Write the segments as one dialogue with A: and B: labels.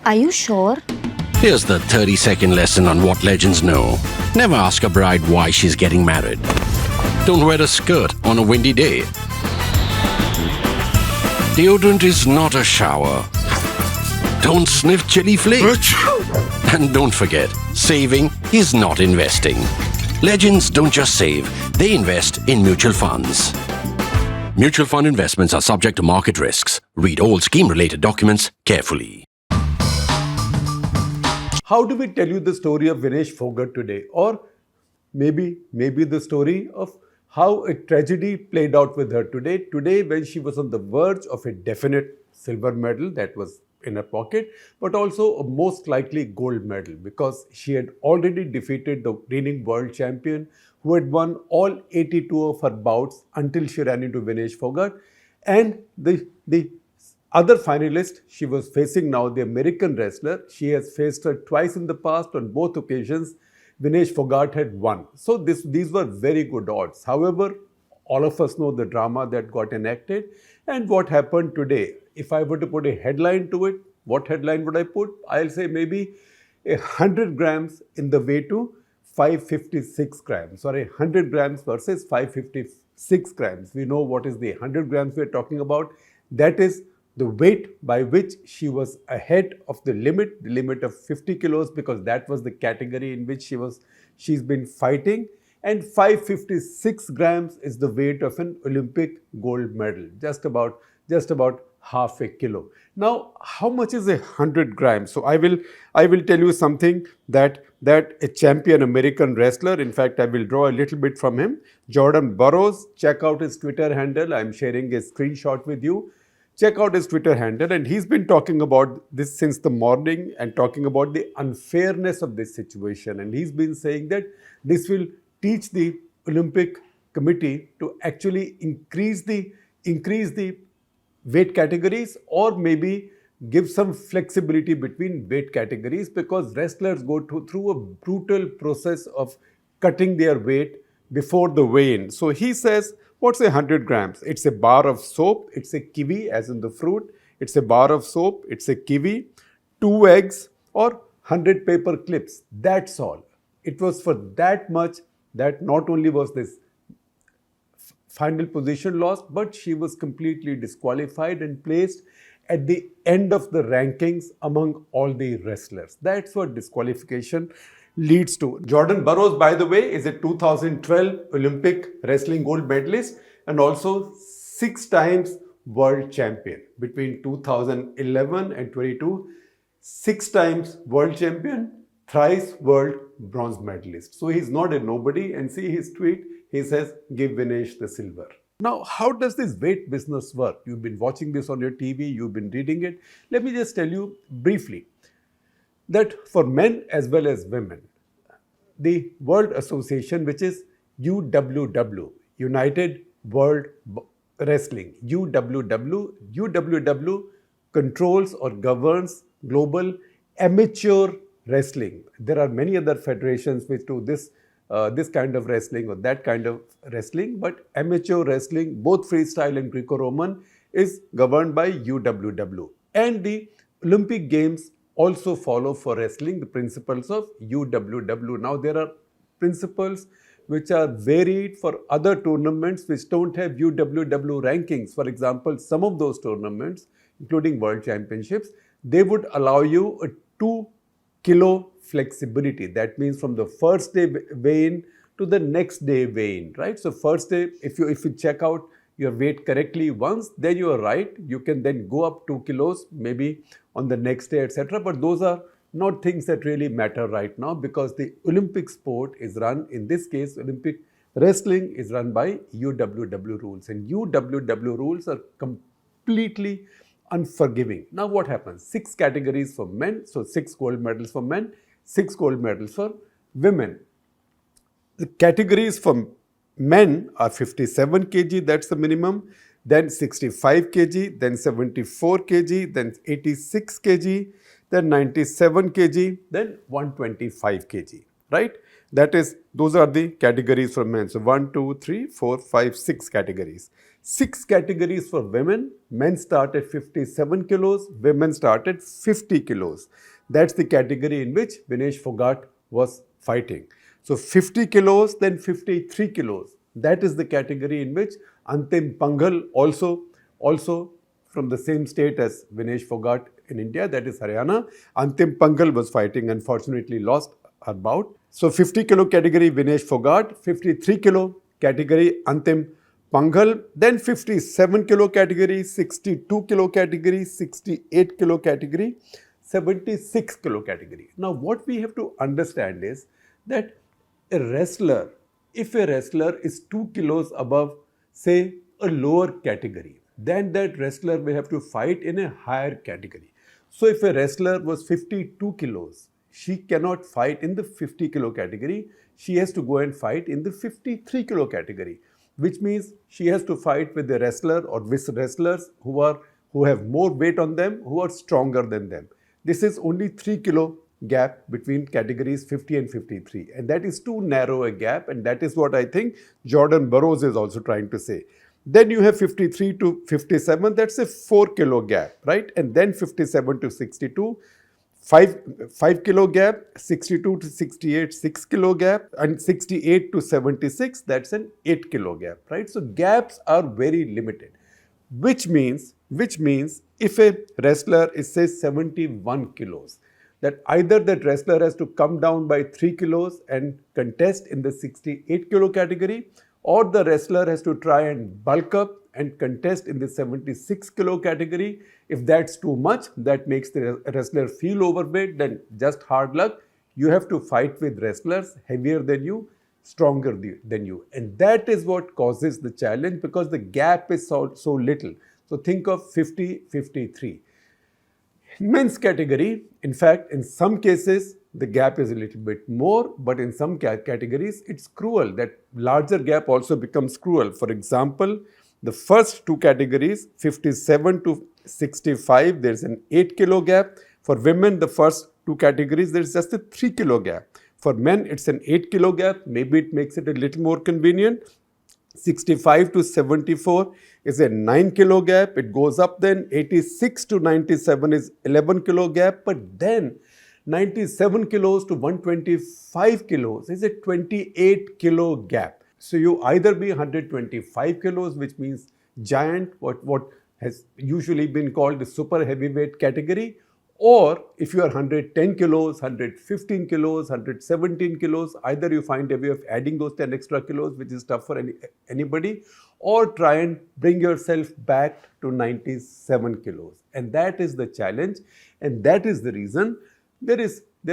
A: Are you sure?
B: Here's the 30-second lesson on what legends know. Never ask a bride why she's getting married. Don't wear a skirt on a windy day. Deodorant is not a shower. Don't sniff chili flakes. And don't forget, saving is not investing. Legends don't just save, they invest in mutual funds. Mutual fund investments are subject to market risks. Read all scheme-related documents carefully.
C: How do we tell you the story of Vinesh Phogat today? Or maybe the story of how a tragedy played out with her today. Today, when she was on the verge of a definite silver medal that was in her pocket, but also a most likely gold medal because she had already defeated the reigning world champion who had won all 82 of her bouts until she ran into Vinesh Phogat. And the other finalist she was facing now, the American wrestler, she has faced her twice in the past. On both occasions, Vinesh Phogat had won. So these were very good odds. However, all of us know the drama that got enacted and what happened today. If I were to put a headline to it, what headline would I put? I'll say maybe 100 grams in the way to 556 grams. Sorry, 100 grams versus 556 grams. We know what is the 100 grams we're talking about. That is the weight by which she was ahead of the limit of 50 kilos, because that was the category in which she's been fighting. And 556 grams is the weight of an Olympic gold medal, just about half a kilo. Now, how much is 100 grams? So I will tell you something that a champion American wrestler, in fact, I will draw a little bit from him, Jordan Burroughs. Check out his Twitter handle. I'm sharing a screenshot with you. Check out his Twitter handle, and he's been talking about this since the morning and talking about the unfairness of this situation. And he's been saying that this will teach the Olympic Committee to actually increase the weight categories, or maybe give some flexibility between weight categories, because wrestlers go through a brutal process of cutting their weight before the weigh-in. So he says, what's 100 grams? It's a bar of soap, it's a kiwi as in the fruit, it's a bar of soap, it's a kiwi, 2 eggs or 100 paper clips. That's all. It was for that much that not only was this final position lost, but she was completely disqualified and placed at the end of the rankings among all the wrestlers. That's what disqualification leads to. Jordan Burroughs, by the way, is a 2012 Olympic wrestling gold medalist and also 6 times world champion. Between 2011 and 22, 6 times world champion, thrice world bronze medalist. So he's not a nobody, and see his tweet, he says, give Vinesh the silver. Now, how does this weight business work? You've been watching this on your TV, you've been reading it. Let me just tell you briefly that for men as well as women, the World Association, which is UWW, United World Wrestling, UWW controls or governs global amateur wrestling. There are many other federations which do this kind of wrestling or that kind of wrestling, but amateur wrestling, both freestyle and Greco-Roman, is governed by UWW. And the Olympic Games also follow for wrestling the principles of UWW. Now, there are principles which are varied for other tournaments which don't have UWW rankings. For example, some of those tournaments, including World Championships, they would allow you a 2 kilo flexibility. That means from the first day weigh-in to the next day weigh-in, right? So first day, if you check out your weight correctly once, then you are right. You can then go up 2 kilos, maybe on the next day, etc. But those are not things that really matter right now, because the Olympic sport is run, in this case, Olympic wrestling is run by UWW rules. And UWW rules are completely unforgiving. Now what happens? 6 categories for men, so 6 gold medals for men, 6 gold medals for women. The categories for men are 57 kg, that's the minimum, then 65 kg, then 74 kg, then 86 kg, then 97 kg, then 125 kg, right? Those are the categories for men. So 1, 2, 3, 4, 5, 6 categories. 6 categories for women. Men start at 57 kilos, women start at 50 kilos. That's the category in which Vinesh Phogat was fighting. So 50 kilos, then 53 kilos. That is the category in which Antim Panghal, also from the same state as Vinesh Phogat in India, that is Haryana, Antim Panghal was fighting, unfortunately lost her bout. So 50 kilo category Vinesh Phogat, 53 kilo category Antim Panghal, then 57 kilo category, 62 kilo category, 68 kilo category, 76 kilo category. Now what we have to understand is that a wrestler, if a wrestler is 2 kilos above, say, a lower category, then that wrestler will have to fight in a higher category. So if a wrestler was 52 kilos, she cannot fight in the 50 kilo category. She has to go and fight in the 53 kilo category, which means she has to fight with a wrestler or with wrestlers who have more weight on them, who are stronger than them. This is only 3 kilo gap between categories 50 and 53, and that is too narrow a gap, and that is what I think Jordan Burroughs is also trying to say. Then you have 53 to 57, that's a 4 kilo gap, right? And then 57 to 62, 5 kilo gap, 62 to 68, 6 kilo gap, and 68 to 76, that's an 8 kilo gap, right? So gaps are very limited, which means if a wrestler is, say, 71 kilos, that either that wrestler has to come down by 3 kilos and contest in the 68 kilo category, or the wrestler has to try and bulk up and contest in the 76 kilo category. If that's too much, that makes the wrestler feel overweight, then just hard luck. You have to fight with wrestlers heavier than you, stronger than you. And that is what causes the challenge, because the gap is so little. So think of 50, 53. Men's category, in fact, in some cases, the gap is a little bit more, but in some categories, it's cruel. That larger gap also becomes cruel. For example, the first two categories, 57 to 65, there's an 8 kilo gap. For women, the first two categories, there's just a 3 kilo gap. For men, it's an 8 kilo gap. Maybe it makes it a little more convenient. 65 to 74 is a 9 kilo gap. It goes up then. 86 to 97 is 11 kilo gap. But then 97 kilos to 125 kilos is a 28 kilo gap. So you either be 125 kilos, which means giant, what has usually been called the super heavyweight category, or if you are 110 kilos, 115 kilos, 117 kilos, either you find a way of adding those 10 extra kilos, which is tough for anybody, or try and bring yourself back to 97 kilos. And that is the challenge, and that is the reason there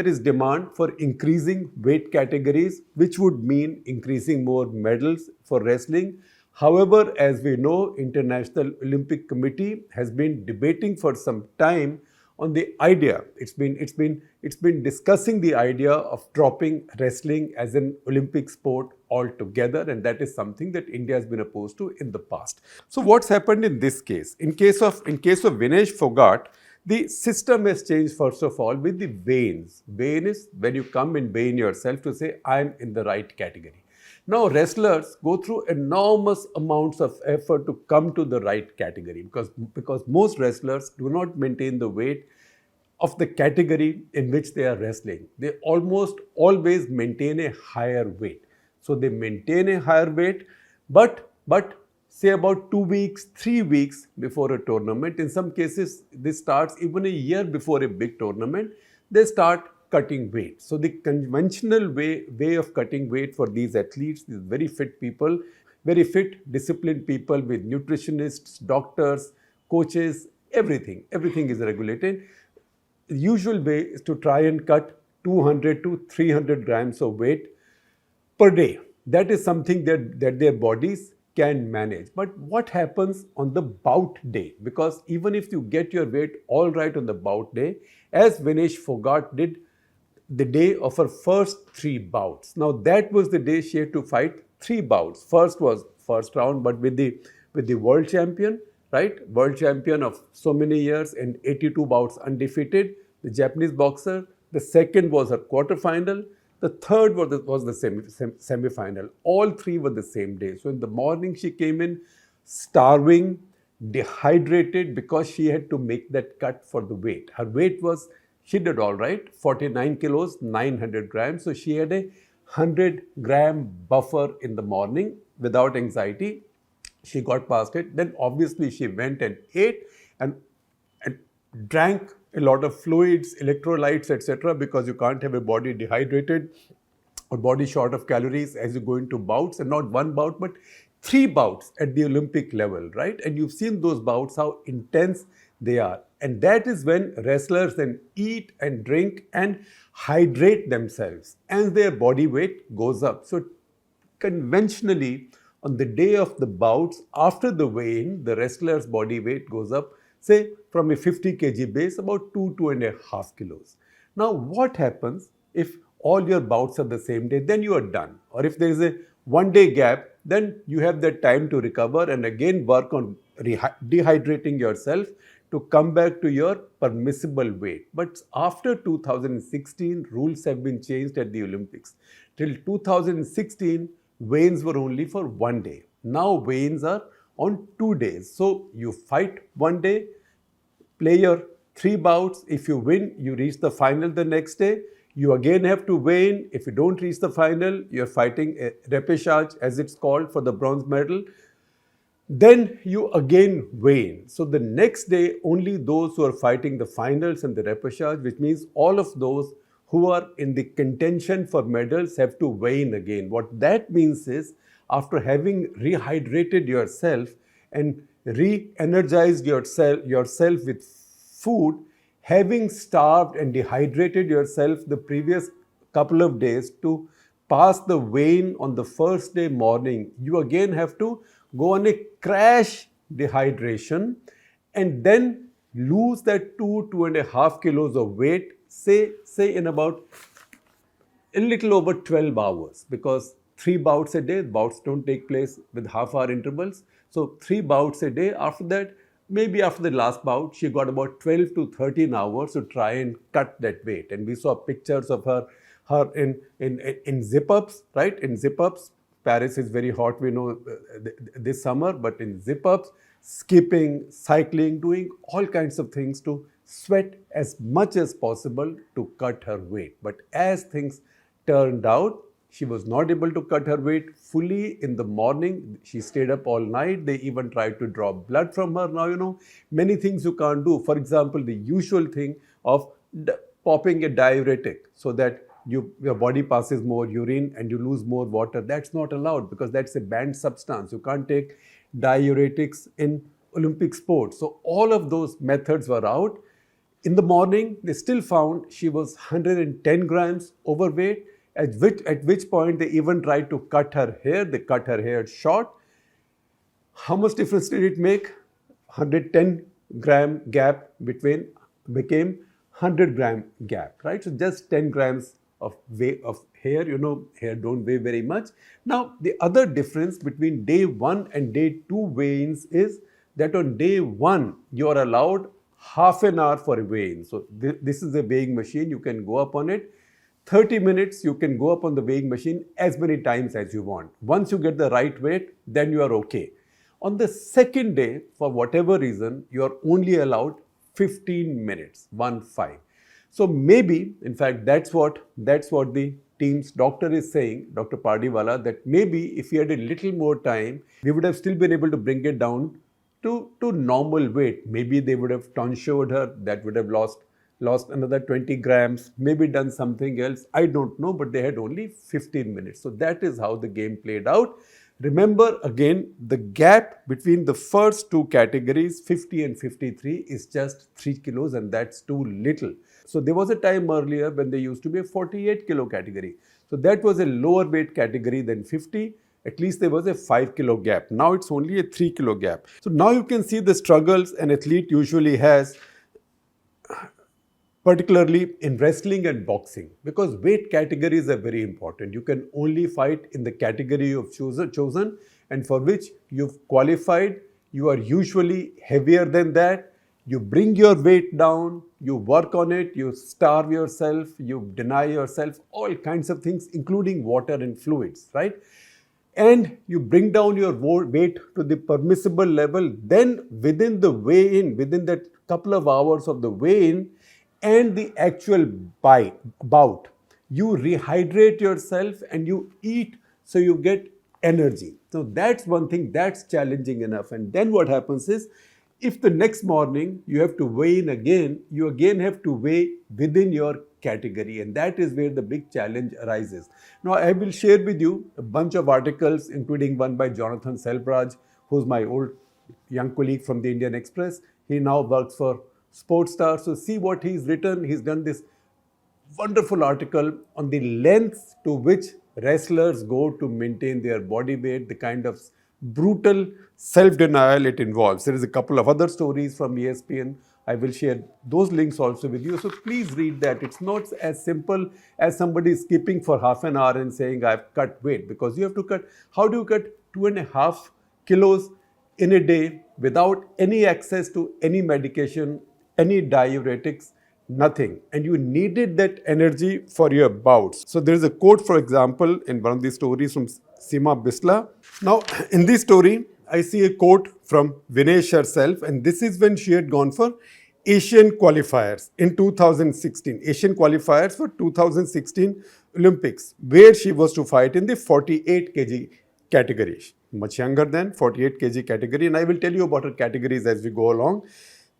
C: is demand for increasing weight categories, which would mean increasing more medals for wrestling. However, as we know, International Olympic Committee has been debating for some time on the idea. It's been discussing the idea of dropping wrestling as an Olympic sport altogether, and that is something that India has been opposed to in the past. So what's happened in this case? In case of Vinesh Phogat, the system has changed, first of all, with the weigh-ins. Weigh-in is when you come and weigh in yourself to say, I'm in the right category. Now, wrestlers go through enormous amounts of effort to come to the right category, because most wrestlers do not maintain the weight of the category in which they are wrestling. They almost always maintain a higher weight. So they maintain a higher weight, but say about 2 weeks, 3 weeks before a tournament, in some cases this starts even a year before a big tournament, they start cutting weight. So the conventional way of cutting weight for these athletes, these very fit people, very fit, disciplined people with nutritionists, doctors, coaches, everything is regulated. The usual way is to try and cut 200 to 300 grams of weight per day. That is something that their bodies can manage. But what happens on the bout day? Because even if you get your weight all right on the bout day, as Vinesh Phogat did the day of her first 3 bouts. Now that was the day she had to fight 3 bouts. First was first round, but with the world champion, right? World champion of so many years and 82 bouts undefeated, the Japanese boxer. The second was her quarterfinal. The third was the semi-final. All three were the same day. So in the morning, she came in starving, dehydrated, because she had to make that cut for the weight. Her weight was, she did all right, 49 kilos, 900 grams. So she had a 100-gram buffer in the morning without anxiety. She got past it. Then obviously she went and ate and drank a lot of fluids, electrolytes, etc., because you can't have a body dehydrated or body short of calories as you go into bouts, and not one bout, but 3 bouts at the Olympic level, right? And you've seen those bouts, how intense they are. And that is when wrestlers then eat and drink and hydrate themselves, and their body weight goes up. So conventionally, on the day of the bouts, after the weigh-in, the wrestler's body weight goes up, say, from a 50 kg base, about 2.5 kilos. Now, what happens if all your bouts are the same day? Then you are done. Or if there is a 1 day gap, then you have that time to recover and again work on dehydrating yourself to come back to your permissible weight. But after 2016, rules have been changed at the Olympics. Till 2016, weigh-ins were only for 1 day. Now weigh-ins are on 2 days. So you fight 1 day, play your 3 bouts. If you win, you reach the final the next day. You again have to weigh in. If you don't reach the final, you're fighting a repechage, as it's called, for the bronze medal. Then you again weigh in. So the next day, only those who are fighting the finals and the repechage, which means all of those who are in the contention for medals, have to weigh in again. What that means is, after having rehydrated yourself and re-energized yourself with food, having starved and dehydrated yourself the previous couple of days to pass the weigh-in on the first day morning, you again have to go on a crash dehydration and then lose that 2.5 kilos of weight, say in about a little over 12 hours, because 3 bouts a day, bouts don't take place with half-hour intervals. So 3 bouts a day. After that, maybe after the last bout, she got about 12 to 13 hours to try and cut that weight. And we saw pictures of her in zip-ups, right? In zip-ups. Paris is very hot, we know, this summer, but in zip-ups, skipping, cycling, doing all kinds of things to sweat as much as possible to cut her weight. But as things turned out, she was not able to cut her weight fully in the morning. She stayed up all night. They even tried to draw blood from her. Now, many things you can't do. For example, the usual thing of popping a diuretic so that your body passes more urine and you lose more water. That's not allowed because that's a banned substance. You can't take diuretics in Olympic sports. So all of those methods were out. In the morning, they still found she was 110 grams overweight, at which point they even tried to cut her hair. They cut her hair short. How much difference did it make? 110 gram gap became 100 gram gap, right? So just 10 grams of hair, hair don't weigh very much. Now, the other difference between day 1 and day 2 weigh-ins is that on day 1, you are allowed half an hour for a weigh-in. So this is a weighing machine. You can go up on it. 30 minutes, you can go up on the weighing machine as many times as you want. Once you get the right weight, then you are okay. On the second day, for whatever reason, you are only allowed 15 minutes, 1-5. So maybe, in fact, that's what the team's doctor is saying, Dr. Pardiwala, that maybe if he had a little more time, we would have still been able to bring it down to normal weight. Maybe they would have tonsured her, that would have lost another 20 grams, maybe done something else. I don't know, but they had only 15 minutes. So that is how the game played out. Remember, again, the gap between the first two categories, 50 and 53, is just 3 kilos, and that's too little. So there was a time earlier when there used to be a 48 kilo category. So that was a lower weight category than 50. At least there was a 5 kilo gap. Now it's only a 3 kilo gap. So now you can see the struggles an athlete usually has, particularly in wrestling and boxing, because weight categories are very important. You can only fight in the category you've chosen and for which you've qualified. You are usually heavier than that. You bring your weight down, you work on it, you starve yourself, you deny yourself all kinds of things, including water and fluids, right? And you bring down your weight to the permissible level, then within the weigh-in, within that couple of hours of the weigh-in and the actual bout, you rehydrate yourself and you eat so you get energy. So that's one thing that's challenging enough. And then what happens is, if the next morning you have to weigh in again, you again have to weigh within your category. And that is where the big challenge arises. Now, I will share with you a bunch of articles, including one by Jonathan Selbraj, who's my old young colleague from the Indian Express. He now works for Sportstar. So see what he's written. He's done this wonderful article on the lengths to which wrestlers go to maintain their body weight, the kind of brutal self-denial it involves. There is a couple of other stories from ESPN. I will share those links also with you. So please read that. It's not as simple as somebody skipping for half an hour and saying, I've cut weight, because you have to cut. How do you cut 2.5 kilos in a day without any access to any medication, any diuretics? Nothing. And you needed that energy for your bouts. So there is a quote, for example, in one of these stories from Sima Bisla. Now, in this story, I see a quote from Vinesh herself, and this is when she had gone for Asian qualifiers in 2016. Asian qualifiers for 2016 Olympics, where she was to fight in the 48 kg category. Much younger than 48 kg category. And I will tell you about her categories as we go along.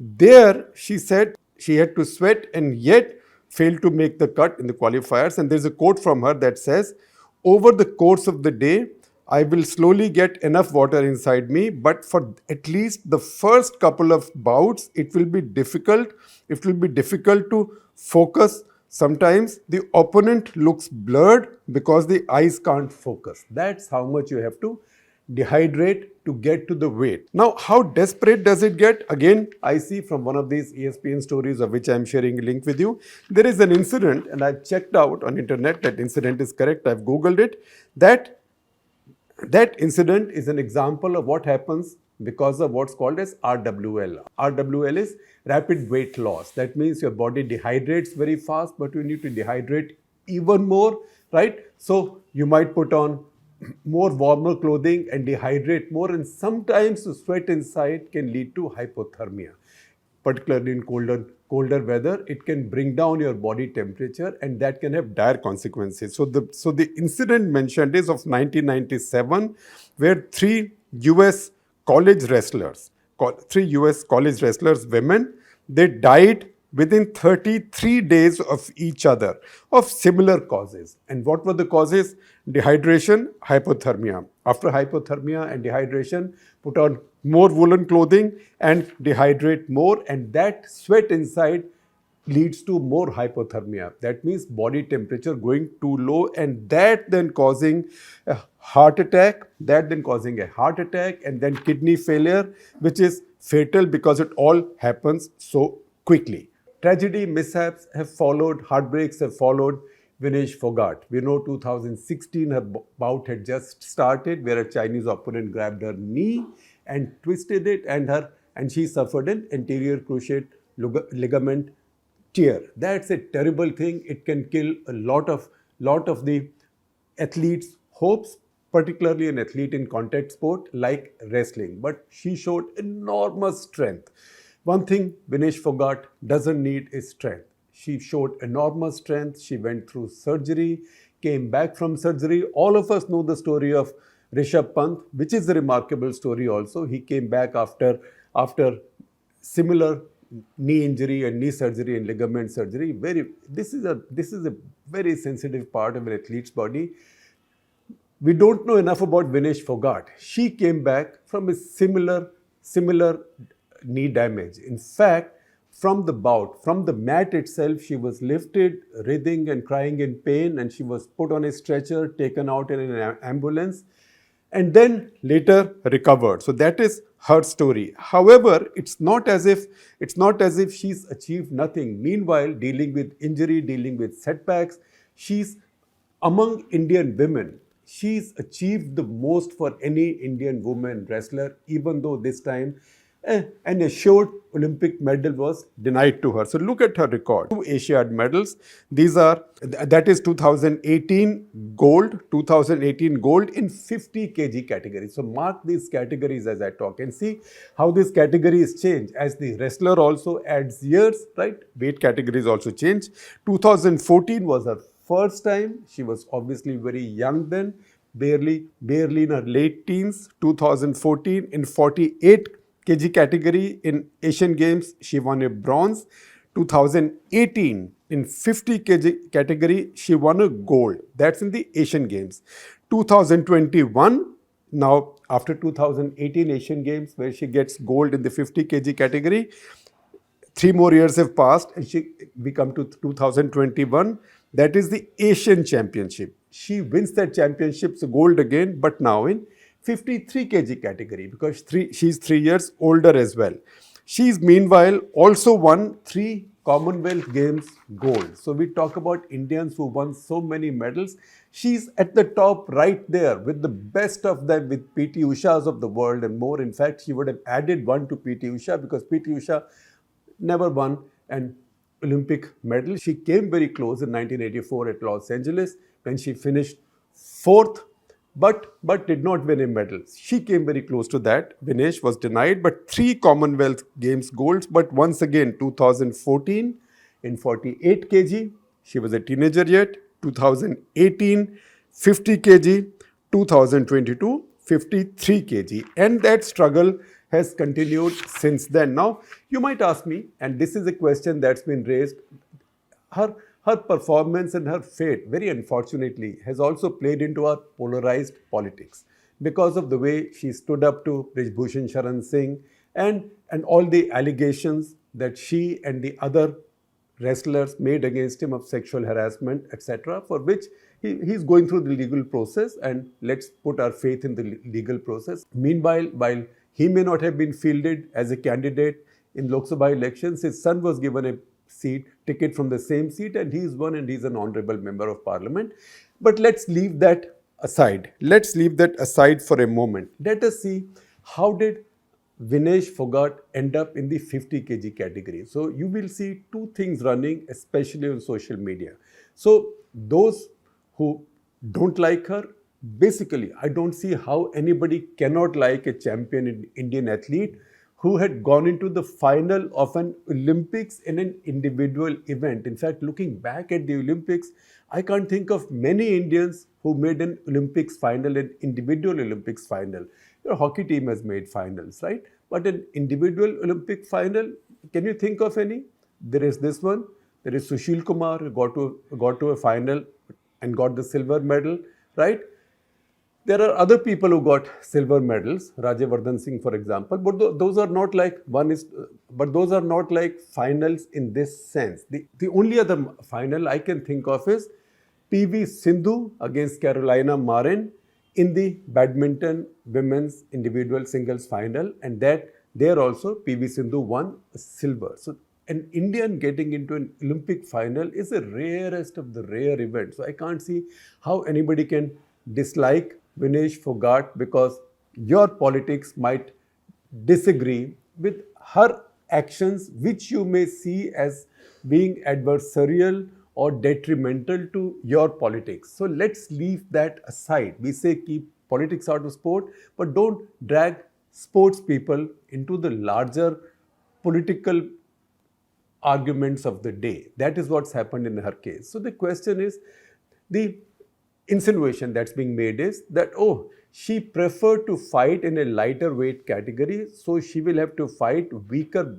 C: There, she said she had to sweat and yet failed to make the cut in the qualifiers. And there's a quote from her that says, over the course of the day, I will slowly get enough water inside me, but for at least the first couple of bouts, it will be difficult. It will be difficult to focus. Sometimes the opponent looks blurred because the eyes can't focus. That's how much you have to dehydrate to get to the weight. Now, how desperate does it get? Again, I see from one of these ESPN stories, of which I'm sharing a link with you, there is an incident, and I've checked out on internet that incident is correct. I've Googled it. That incident is an example of what happens because of what's called as RWL. RWL is rapid weight loss. That means your body dehydrates very fast, but you need to dehydrate even more, right? So you might put on more warmer clothing and dehydrate more, and sometimes the sweat inside can lead to hypothermia. Particularly in colder weather, it can bring down your body temperature, and that can have dire consequences. So the incident mentioned is of 1997, where three US college wrestlers, women, they died within 33 days of each other of similar causes. And what were the causes? Dehydration, hypothermia. After hypothermia and dehydration, put on more woolen clothing and dehydrate more, and that sweat inside leads to more hypothermia. That means body temperature going too low, and that then causing a heart attack, and then kidney failure, which is fatal because it all happens so quickly. Tragedy, mishaps have followed, heartbreaks have followed Vinesh Phogat. We know 2016 her bout had just started, where a Chinese opponent grabbed her knee and twisted it, and she suffered an anterior cruciate ligament tear. That's a terrible thing. It can kill a lot of the athletes' hopes, particularly an athlete in contact sport like wrestling. But she showed enormous strength. One thing Vinesh Phogat doesn't need is strength. She showed enormous strength. She went through surgery, came back from surgery. All of us know the story of Rishabh Pant, which is a remarkable story also. He came back after similar knee injury and knee surgery and ligament surgery. This is a very sensitive part of an athlete's body. We don't know enough about Vinesh Phogat. She came back from a similar knee damage. In fact, from the mat itself, she was lifted, writhing and crying in pain, and she was put on a stretcher, taken out in an ambulance, and then later recovered. So that is her story. However, it's not as if she's achieved nothing. Meanwhile, dealing with injury, dealing with setbacks, she's among Indian women. She's achieved the most for any Indian woman wrestler, even though this time and a short Olympic medal was denied to her. So look at her record. 2 Asiad medals. These are, that is 2018 gold, 2018 gold in 50 kg category. So mark these categories as I talk and see how these categories change. As the wrestler also adds years, right? Weight categories also change. 2014 was her first time. She was obviously very young then, barely in her late teens. 2014 in 48 kg category in Asian Games, she won a bronze. 2018 in 50 kg category, she won a gold. That's in the Asian Games. 2021, now after 2018 Asian Games, where she gets gold in the 50 kg category, 3 more years have passed and we come to 2021. That is the Asian Championship. She wins that championship, so gold again, but now in 53 kg category because she's 3 years older as well. She's meanwhile also won 3 Commonwealth Games gold. So we talk about Indians who won so many medals. She's at the top right there with the best of them, with PT Usha's of the world and more. In fact, she would have added one to PT Usha because PT Usha never won an Olympic medal. She came very close in 1984 at Los Angeles when she finished fourth, but did not win a medal. She came very close to that. Vinesh was denied, but 3 Commonwealth Games golds. But once again, 2014 in 48 kg, she was a teenager yet. 2018, 50 kg. 2022, 53 kg. And that struggle has continued since then. Now, you might ask me, and this is a question that's been raised, her performance and her fate, very unfortunately, has also played into our polarized politics because of the way she stood up to Brij Bhushan Sharan Singh and all the allegations that she and the other wrestlers made against him of sexual harassment, etc., for which he's going through the legal process, and let's put our faith in the legal process. Meanwhile, while he may not have been fielded as a candidate in Lok Sabha elections, his son was given a ticket from the same seat, and he's won, and he's an honorable member of parliament. But let's leave that aside. Let's leave that aside for a moment. Let us see how did Vinesh Phogat end up in the 50 kg category. So you will see two things running, especially on social media. So those who don't like her, basically, I don't see how anybody cannot like a champion Indian athlete who had gone into the final of an Olympics in an individual event. In fact, looking back at the Olympics, I can't think of many Indians who made an Olympics final, an individual Olympics final. Your hockey team has made finals, right? But an individual Olympic final, can you think of any? There is this one. There is Sushil Kumar who got to a final and got the silver medal, right? There are other people who got silver medals, Rajyavardhan Singh, for example, but those are not like those are not like finals in this sense. The only other final I can think of is PV Sindhu against Carolina Marin in the badminton women's individual singles final, and that there also PV Sindhu won silver. So an Indian getting into an Olympic final is the rarest of the rare events. So I can't see how anybody can dislike Vinesh Phogat because your politics might disagree with her actions, which you may see as being adversarial or detrimental to your politics. So let's leave that aside. We say keep politics out of sport, but don't drag sports people into the larger political arguments of the day. That is what's happened in her case. So the question is, the insinuation that's being made is that, oh, she preferred to fight in a lighter weight category, so she will have to fight weaker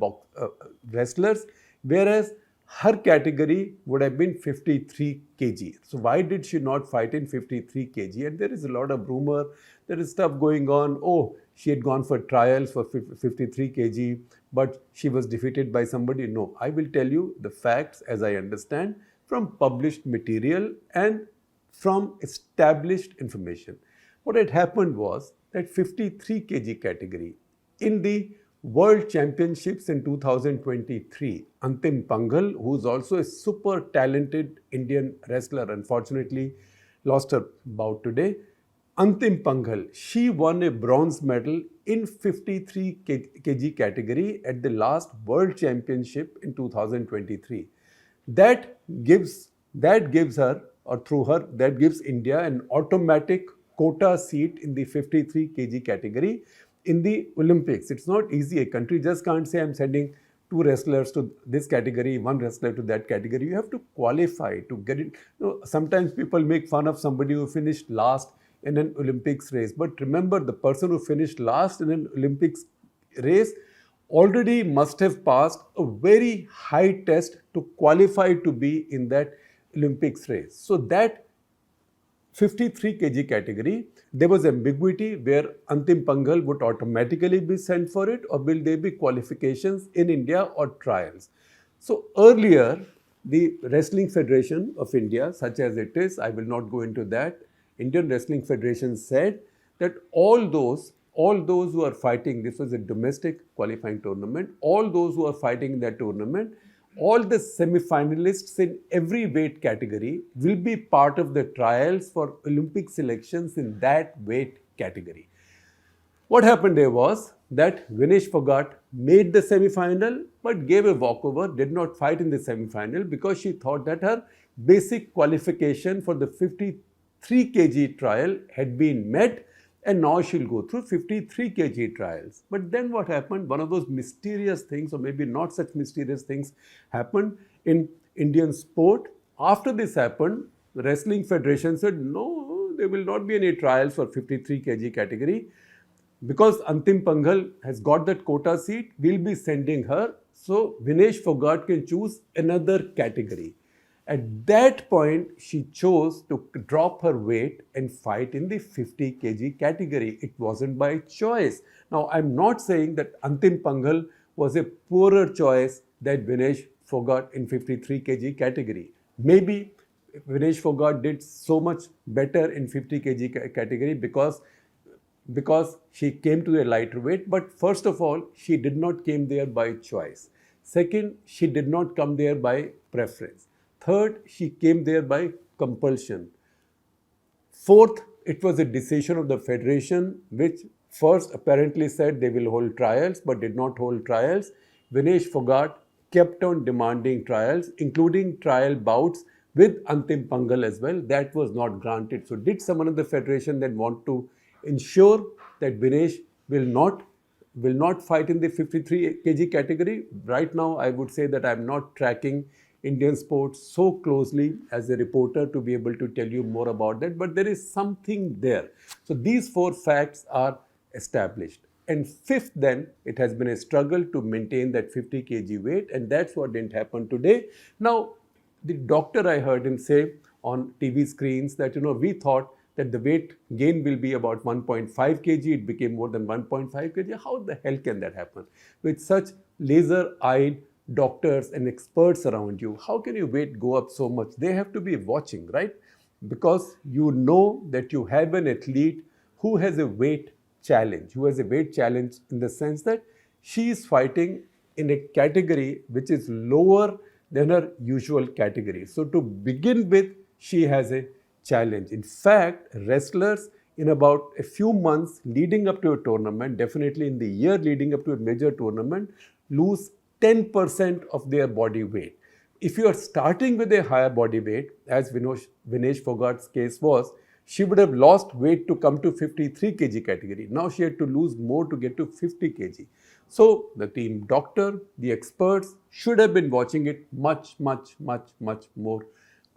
C: wrestlers, whereas her category would have been 53 kg. So why did she not fight in 53 kg? And there is a lot of rumor, there is stuff going on. Oh, she had gone for trials for 53 kg, but she was defeated by somebody. No, I will tell you the facts as I understand from published material and from established information. What had happened was that 53 kg category in the World Championships in 2023, Antim Panghal, who is also a super talented Indian wrestler, unfortunately lost her bout today, Antim Panghal, she won a bronze medal in 53 kg category at the last World Championship in 2023. That gives her, or through her, that gives India an automatic quota seat in the 53 kg category in the Olympics. It's not easy. A country just can't say I'm sending two wrestlers to this category, one wrestler to that category. You have to qualify to get it. Sometimes people make fun of somebody who finished last in an Olympics race. But remember, the person who finished last in an Olympics race already must have passed a very high test to qualify to be in that Olympics race. So that 53 kg category, there was ambiguity where Antim Panghal would automatically be sent for it, or will there be qualifications in India or trials. So earlier, the Wrestling Federation of India, such as it is, I will not go into that, Indian Wrestling Federation said that all those who are fighting, this was a domestic qualifying tournament, all those who are fighting in that tournament, all the semi-finalists in every weight category will be part of the trials for Olympic selections in that weight category. What happened there was that Vinesh Phogat made the semi-final but gave a walkover, did not fight in the semi-final because she thought that her basic qualification for the 53 kg trial had been met, and now she'll go through 53 kg trials. But then what happened? One of those mysterious things, or maybe not such mysterious things, happened in Indian sport. After this happened, the Wrestling Federation said, no, there will not be any trials for 53 kg category. Because Antim Panghal has got that quota seat, we'll be sending her. So Vinesh Phogat can choose another category. At that point, she chose to drop her weight and fight in the 50 kg category. It wasn't by choice. Now, I'm not saying that Antim Panghal was a poorer choice than Vinesh Phogat in 53 kg category. Maybe Vinesh Phogat did so much better in 50 kg category because she came to a lighter weight. But first of all, she did not came there by choice. Second, she did not come there by preference. Third, she came there by compulsion. Fourth, it was a decision of the federation, which first apparently said they will hold trials but did not hold trials. Vinesh Phogat kept on demanding trials, including trial bouts with Antim Panghal as well. That was not granted. So did someone in the federation then want to ensure that Vinesh will not fight in the 53 kg category? Right now, I would say that I'm not tracking Indian sports so closely as a reporter to be able to tell you more about that, but there is something there. So these four facts are established. And fifth, then, it has been a struggle to maintain that 50 kg weight, and that's what didn't happen today. Now, the doctor, I heard him say on TV screens that, we thought that the weight gain will be about 1.5 kg, it became more than 1.5 kg. How the hell can that happen? With such laser-eyed doctors and experts around you, how can your weight go up so much? They have to be watching, right? Because you know that you have an athlete who has a weight challenge, in the sense that she is fighting in a category which is lower than her usual category. So to begin with, she has a challenge. In fact, wrestlers in about a few months leading up to a tournament, definitely in the year leading up to a major tournament, lose 10% of their body weight. If you are starting with a higher body weight, as Vinesh Phogat's case was, she would have lost weight to come to 53 kg category. Now she had to lose more to get to 50 kg. So the team doctor, the experts should have been watching it much more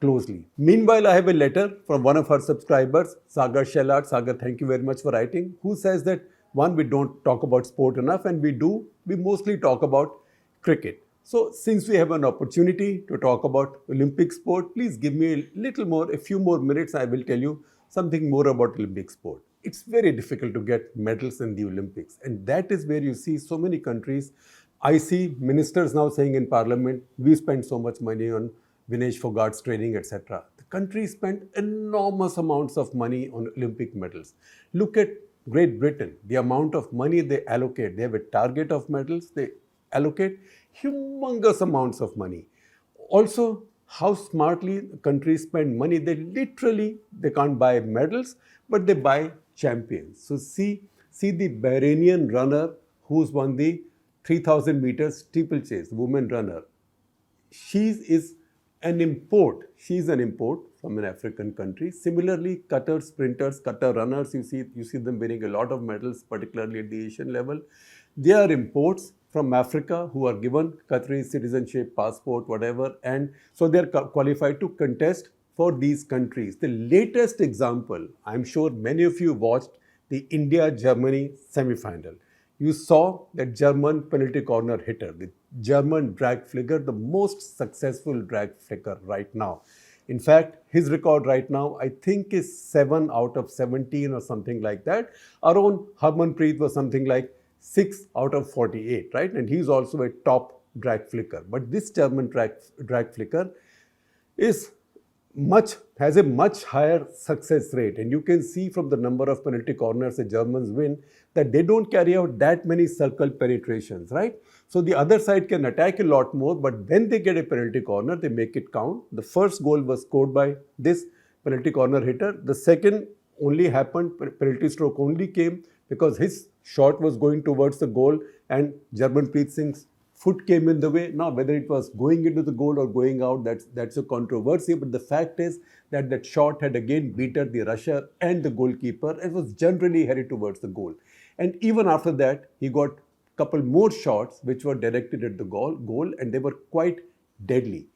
C: closely. Meanwhile, I have a letter from one of our subscribers, Sagar Shelat. Sagar, thank you very much for writing, who says that, one, we don't talk about sport enough, and we mostly talk about cricket. So since we have an opportunity to talk about Olympic sport, please give me a few more minutes. I will tell you something more about Olympic sport. It's very difficult to get medals in the Olympics, and that is where you see so many countries. I see ministers now saying in parliament, we spend so much money on Vinesh Phogat's training, etc. The country spent enormous amounts of money on Olympic medals. Look at Great Britain, the amount of money they allocate. They have a target of medals. They allocate humongous amounts of money. Also, how smartly countries spend money. They can't buy medals, but they buy champions. So see the Bahrainian runner who's won the 3000 meters steeplechase, woman runner. She is an import. She's an import from an African country. Similarly, Qatar sprinters, Qatar runners, you see them winning a lot of medals, particularly at the Asian level. They are imports from Africa who are given Qatari citizenship, passport, whatever, and so they are qualified to contest for these countries. The latest example, I'm sure many of you watched the India-Germany semi-final. You saw that German penalty corner hitter, the German drag flicker, the most successful drag flicker right now. In fact, his record right now, I think, is 7 out of 17 or something like that. Our own Harmanpreet was something like 6 out of 48, right? And he's also a top drag flicker. But this German drag flicker has a much higher success rate, and you can see from the number of penalty corners the Germans win that they don't carry out that many circle penetrations, right? So the other side can attack a lot more, but when they get a penalty corner, they make it count. The first goal was scored by this penalty corner hitter. The second only happened, penalty stroke only came because his shot was going towards the goal and Jarmanpreet Singh's foot came in the way. Now, whether it was going into the goal or going out, that's a controversy. But the fact is that that shot had again beaten the rusher and the goalkeeper and was generally headed towards the goal. And even after that, he got a couple more shots which were directed at the goal, and they were quite deadly.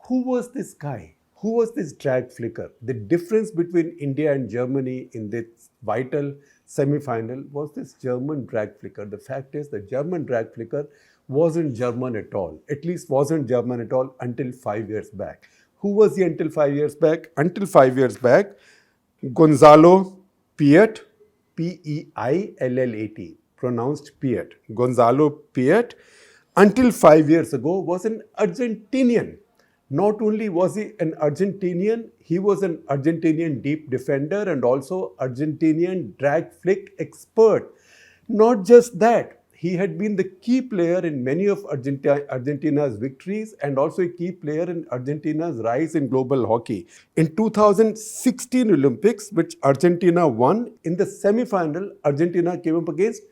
C: Who was this guy? Who was this drag flicker? The difference between India and Germany in this vital semi-final was this German drag flicker. The fact is the German drag flicker wasn't German at all. At least wasn't German at all until 5 years back. Who was he until 5 years back? Until 5 years back, Gonzalo Piet, P-E-I-L-L-A-T, pronounced Piet. Gonzalo Piet, until 5 years ago, was an Argentinian. Not only was he an Argentinian, he was an Argentinian deep defender and also Argentinian drag flick expert. Not just that, he had been the key player in many of Argentina's victories and also a key player in Argentina's rise in global hockey. In 2016 Olympics, which Argentina won, in the semi-final, Argentina came up against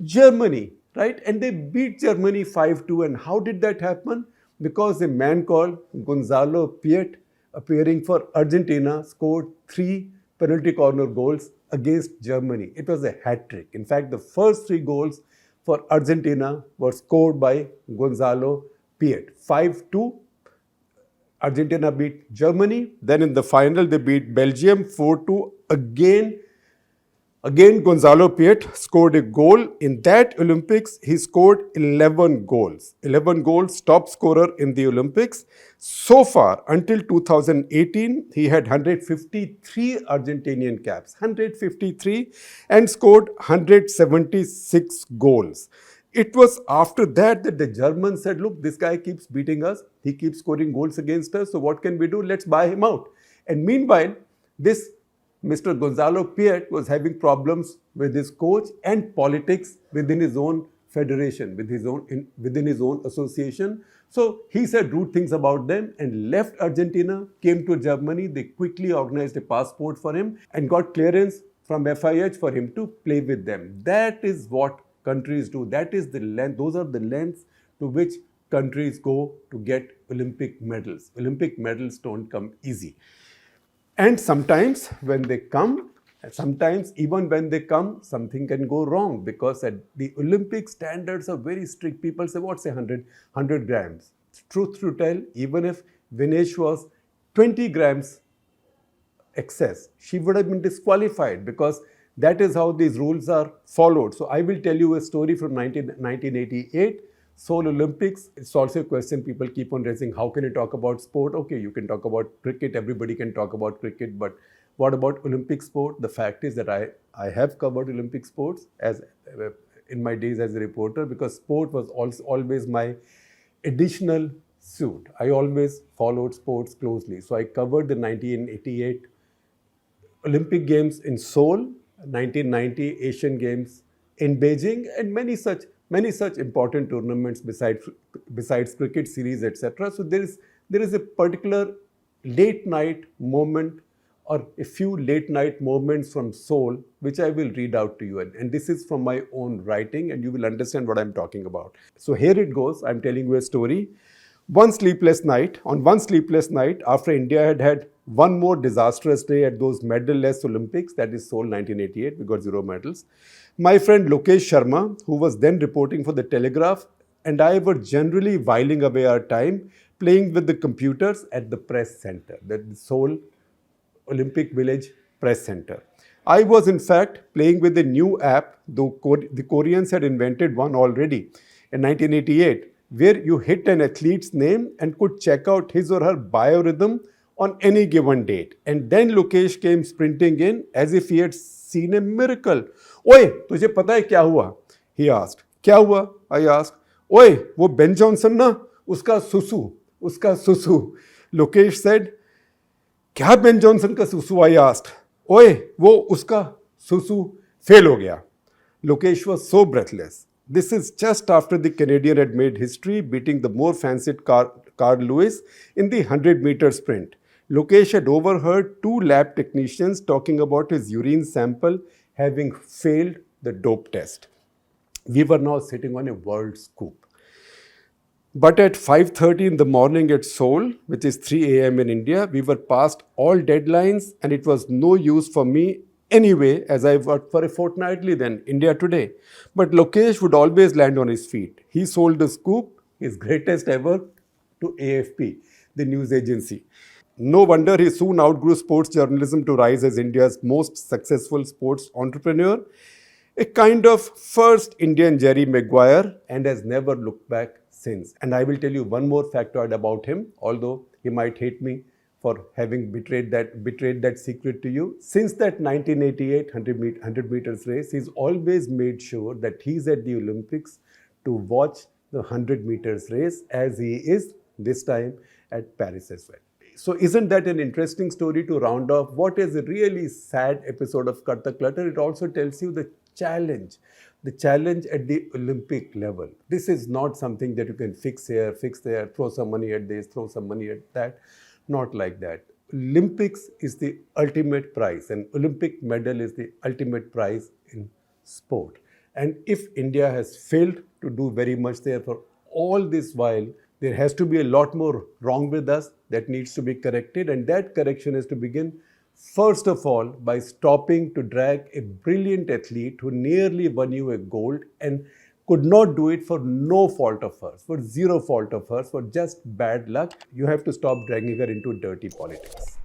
C: Germany, right? And they beat Germany 5-2. And how did that happen? Because a man called Gonzalo Piet, appearing for Argentina, scored 3 penalty corner goals against Germany. It was a hat trick. In fact, the first 3 goals for Argentina were scored by Gonzalo Piet. 5-2. Argentina beat Germany. Then in the final, they beat Belgium 4-2. Again, Gonzalo Piet scored a goal. In that Olympics, he scored 11 goals. 11 goals, top scorer in the Olympics. So far, until 2018, he had 153 Argentinian caps, 153, and scored 176 goals. It was after that that the Germans said, look, this guy keeps beating us. He keeps scoring goals against us. So what can we do? Let's buy him out. And meanwhile, this Mr. Gonzalo Piet was having problems with his coach and politics within his own federation, within his own association. So he said rude things about them and left Argentina, came to Germany. They quickly organized a passport for him and got clearance from FIH for him to play with them. That is what countries do. That is the length. Those are the lengths to which countries go to get Olympic medals. Olympic medals don't come easy. And sometimes when they come, even when they come, something can go wrong because at the Olympic standards are very strict. People say, what's 100 grams? Truth to tell, even if Vinesh was 20 grams excess, she would have been disqualified because that is how these rules are followed. So I will tell you a story from 1988. Seoul Olympics, it's also a question people keep on raising. How can you talk about sport? Okay, you can talk about cricket. Everybody can talk about cricket. But what about Olympic sport? The fact is that I have covered Olympic sports in my days as a reporter because sport was always my additional suit. I always followed sports closely. So I covered the 1988 Olympic Games in Seoul, 1990 Asian Games in Beijing, and many such important tournaments besides cricket series, etc. So there is a particular late night moment or a few late night moments from Seoul, which I will read out to you. And this is from my own writing, and you will understand what I'm talking about. So here it goes. I'm telling you a story. On one sleepless night, after India had had one more disastrous day at those medal-less Olympics, that is Seoul 1988, we got 0 medals, my friend Lokesh Sharma, who was then reporting for the Telegraph, and I were generally whiling away our time playing with the computers at the press center, that is Seoul Olympic Village Press Center. I was in fact playing with a new app, though the Koreans had invented one already in 1988, where you hit an athlete's name and could check out his or her biorhythm on any given date. And then Lokesh came sprinting in as if he had seen a miracle. Oye, तुझे पता है क्या हुआ? He asked. क्या हुआ? I asked. Oye, वो Ben Johnson ना, उसका सुसु. Lokesh said, क्या बेन जॉनसन का सुसु? I asked. ओए, वो उसका सुसु फेल हो गया. Lokesh was so breathless. This is just after the Canadian had made history, beating the more fancied Carl Lewis in the 100-meter sprint. Lokesh had overheard 2 lab technicians talking about his urine sample having failed the dope test. We were now sitting on a world scoop. But at 5:30 in the morning at Seoul, which is 3 a.m. in India, we were past all deadlines and it was no use for me anyway, as I worked for a fortnightly then, India Today. But Lokesh would always land on his feet. He sold the scoop, his greatest ever, to AFP, the news agency. No wonder he soon outgrew sports journalism to rise as India's most successful sports entrepreneur, a kind of first Indian Jerry Maguire, and has never looked back since. And I will tell you one more factoid about him, although he might hate me for having betrayed that secret to you. Since that 1988 100 meters race, he's always made sure that he's at the Olympics to watch the 100 meters race, as he is this time at Paris as well. So isn't that an interesting story to round off what is a really sad episode of Cut the Clutter? It also tells you the challenge at the Olympic level. This is not something that you can fix here, fix there, throw some money at this, throw some money at that. Not like that. Olympics is the ultimate prize, and Olympic medal is the ultimate prize in sport. And if India has failed to do very much there for all this while, there has to be a lot more wrong with us that needs to be corrected, and that correction has to begin first of all by stopping to drag a brilliant athlete who nearly won you a gold and could not do it for no fault of hers, for zero fault of hers, for just bad luck. You have to stop dragging her into dirty politics.